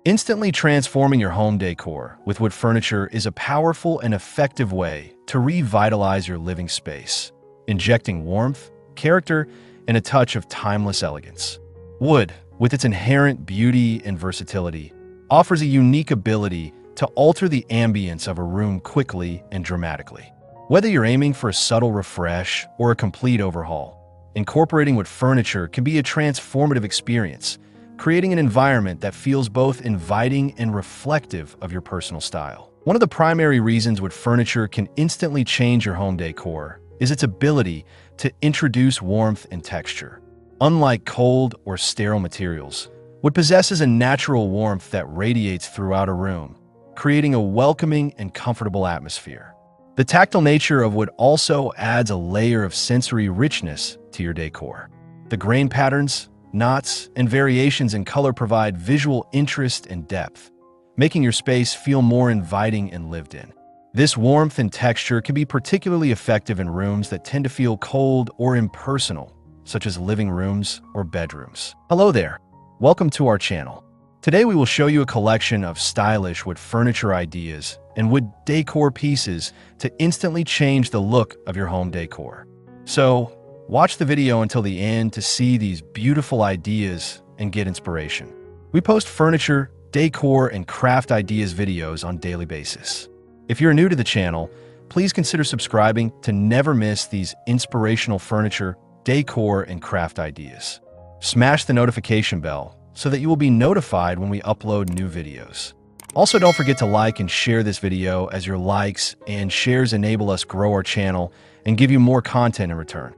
Instantly transforming your home decor with wood furniture is a powerful and effective way to revitalize your living space, injecting warmth, character, and a touch of timeless elegance. Wood, with its inherent beauty and versatility, offers a unique ability to alter the ambience of a room quickly and dramatically. Whether you're aiming for a subtle refresh or a complete overhaul, incorporating wood furniture can be a transformative experience, creating an environment that feels both inviting and reflective of your personal style. One of the primary reasons wood furniture can instantly change your home decor is its ability to introduce warmth and texture. Unlike cold or sterile materials, wood possesses a natural warmth that radiates throughout a room, creating a welcoming and comfortable atmosphere. The tactile nature of wood also adds a layer of sensory richness to your decor. The grain patterns, knots, and variations in color provide visual interest and depth, making your space feel more inviting and lived in. This warmth and texture can be particularly effective in rooms that tend to feel cold or impersonal, such as living rooms or bedrooms. Hello there, welcome to our channel. Today we will show you a collection of stylish wood furniture ideas and wood decor pieces to instantly change the look of your home decor. So, watch the video until the end to see these beautiful ideas and get inspiration. We post furniture, decor, and craft ideas videos on a daily basis. If you're new to the channel, please consider subscribing to never miss these inspirational furniture, decor, and craft ideas. Smash the notification bell so that you will be notified when we upload new videos. Also, don't forget to like and share this video, as your likes and shares enable us grow our channel and give you more content in return.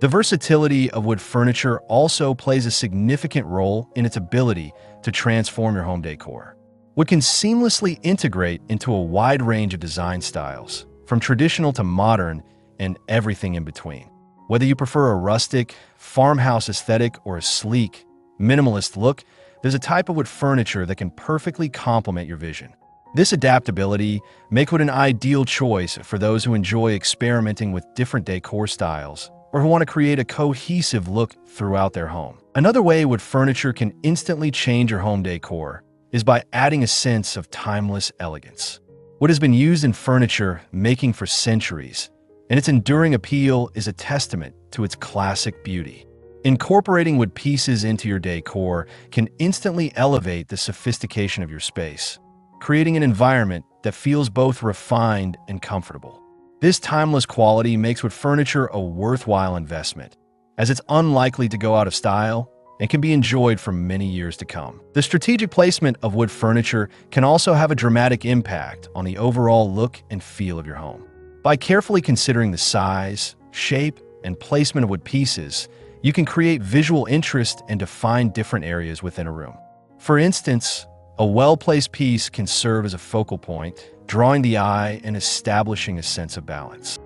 The versatility of wood furniture also plays a significant role in its ability to transform your home decor. Wood can seamlessly integrate into a wide range of design styles, from traditional to modern and everything in between. Whether you prefer a rustic, farmhouse aesthetic or a sleek, minimalist look, there's a type of wood furniture that can perfectly complement your vision. This adaptability makes wood an ideal choice for those who enjoy experimenting with different decor styles or who want to create a cohesive look throughout their home. Another way wood furniture can instantly change your home decor is by adding a sense of timeless elegance. Wood has been used in furniture making for centuries, and its enduring appeal is a testament to its classic beauty. Incorporating wood pieces into your decor can instantly elevate the sophistication of your space, creating an environment that feels both refined and comfortable. This timeless quality makes wood furniture a worthwhile investment, as it's unlikely to go out of style and can be enjoyed for many years to come. The strategic placement of wood furniture can also have a dramatic impact on the overall look and feel of your home. By carefully considering the size, shape, and placement of wood pieces, you can create visual interest and define different areas within a room. For instance, a well-placed piece can serve as a focal point, drawing the eye and establishing a sense of balance.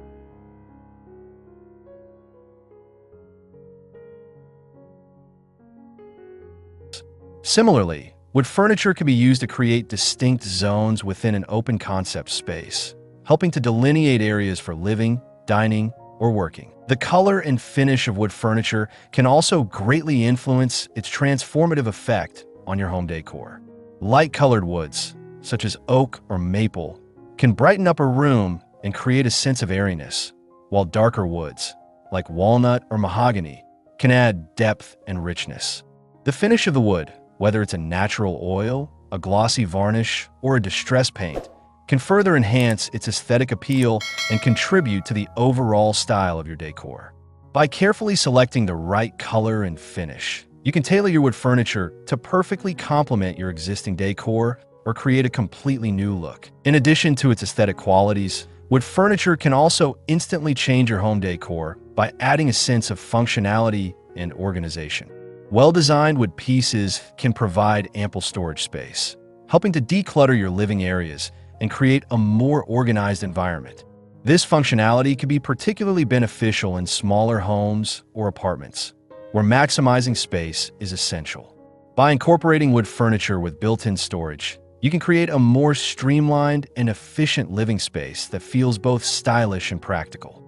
Similarly, wood furniture can be used to create distinct zones within an open concept space, helping to delineate areas for living, dining, or working. The color and finish of wood furniture can also greatly influence its transformative effect on your home decor. Light-colored woods, such as oak or maple, can brighten up a room and create a sense of airiness, while darker woods, like walnut or mahogany, can add depth and richness. The finish of the wood, whether it's a natural oil, a glossy varnish, or a distress paint, can further enhance its aesthetic appeal and contribute to the overall style of your decor. By carefully selecting the right color and finish, you can tailor your wood furniture to perfectly complement your existing decor or create a completely new look. In addition to its aesthetic qualities, wood furniture can also instantly change your home decor by adding a sense of functionality and organization. Well-designed wood pieces can provide ample storage space, helping to declutter your living areas and create a more organized environment. This functionality can be particularly beneficial in smaller homes or apartments, where maximizing space is essential. By incorporating wood furniture with built-in storage, you can create a more streamlined and efficient living space that feels both stylish and practical.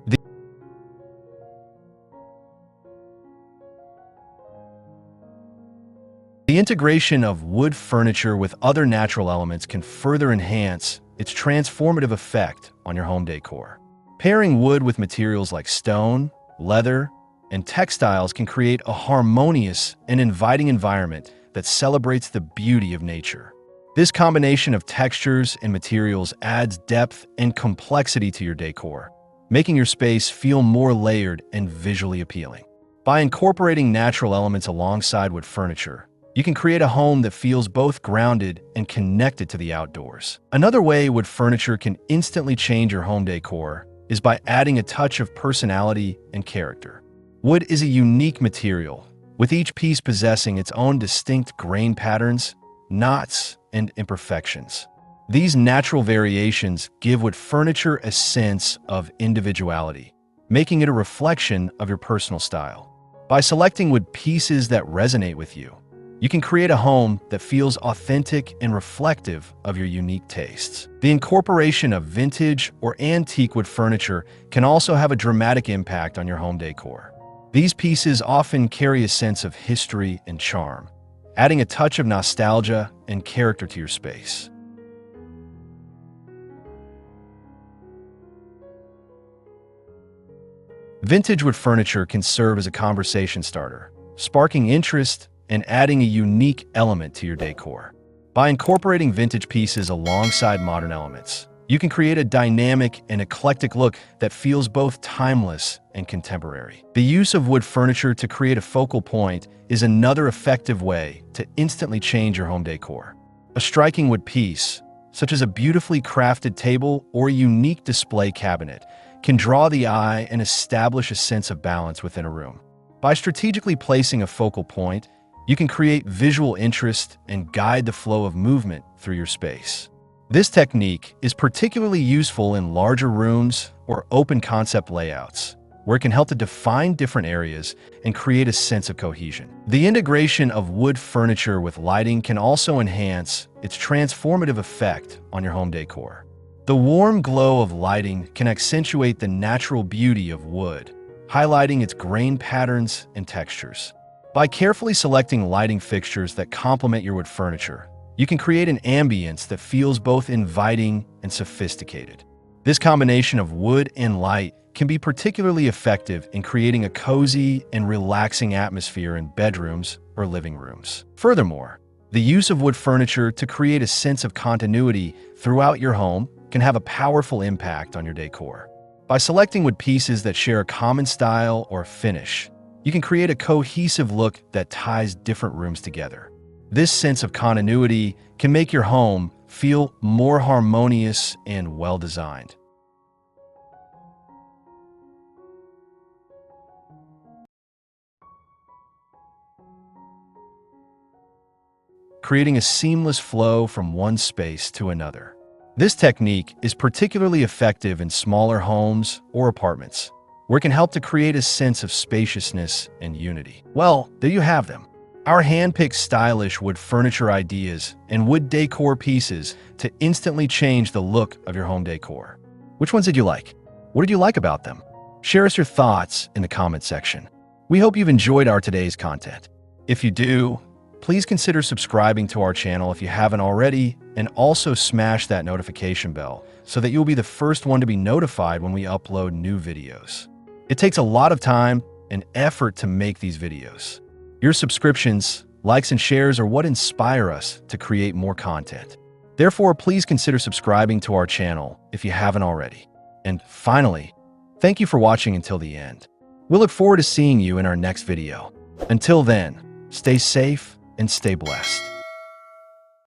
The integration of wood furniture with other natural elements can further enhance its transformative effect on your home decor. Pairing wood with materials like stone, leather, and textiles can create a harmonious and inviting environment that celebrates the beauty of nature. This combination of textures and materials adds depth and complexity to your decor, making your space feel more layered and visually appealing. By incorporating natural elements alongside wood furniture, you can create a home that feels both grounded and connected to the outdoors. Another way wood furniture can instantly change your home decor is by adding a touch of personality and character. Wood is a unique material, with each piece possessing its own distinct grain patterns, knots, and imperfections. These natural variations give wood furniture a sense of individuality, making it a reflection of your personal style. By selecting wood pieces that resonate with you, you can create a home that feels authentic and reflective of your unique tastes. The incorporation of vintage or antique wood furniture can also have a dramatic impact on your home decor. These pieces often carry a sense of history and charm, adding a touch of nostalgia and character to your space. Vintage wood furniture can serve as a conversation starter, sparking interest and adding a unique element to your decor. By incorporating vintage pieces alongside modern elements, you can create a dynamic and eclectic look that feels both timeless and contemporary. The use of wood furniture to create a focal point is another effective way to instantly change your home decor. A striking wood piece, such as a beautifully crafted table or a unique display cabinet, can draw the eye and establish a sense of balance within a room. By strategically placing a focal point, you can create visual interest and guide the flow of movement through your space. This technique is particularly useful in larger rooms or open concept layouts, where it can help to define different areas and create a sense of cohesion. The integration of wood furniture with lighting can also enhance its transformative effect on your home decor. The warm glow of lighting can accentuate the natural beauty of wood, highlighting its grain patterns and textures. By carefully selecting lighting fixtures that complement your wood furniture, you can create an ambience that feels both inviting and sophisticated. This combination of wood and light can be particularly effective in creating a cozy and relaxing atmosphere in bedrooms or living rooms. Furthermore, the use of wood furniture to create a sense of continuity throughout your home can have a powerful impact on your decor. By selecting wood pieces that share a common style or finish, you can create a cohesive look that ties different rooms together. This sense of continuity can make your home feel more harmonious and well-designed. Creating a seamless flow from one space to another. This technique is particularly effective in smaller homes or apartments, where it can help to create a sense of spaciousness and unity. Well, there you have them. Our hand-picked stylish wood furniture ideas and wood decor pieces to instantly change the look of your home decor. Which ones did you like? What did you like about them? Share us your thoughts in the comment section. We hope you've enjoyed our today's content. If you do, please consider subscribing to our channel if you haven't already, and also smash that notification bell so that you'll be the first one to be notified when we upload new videos. It takes a lot of time and effort to make these videos. Your subscriptions, likes, and shares are what inspire us to create more content. Therefore, please consider subscribing to our channel if you haven't already. And finally, thank you for watching until the end. We'll look forward to seeing you in our next video. Until then, stay safe and stay blessed.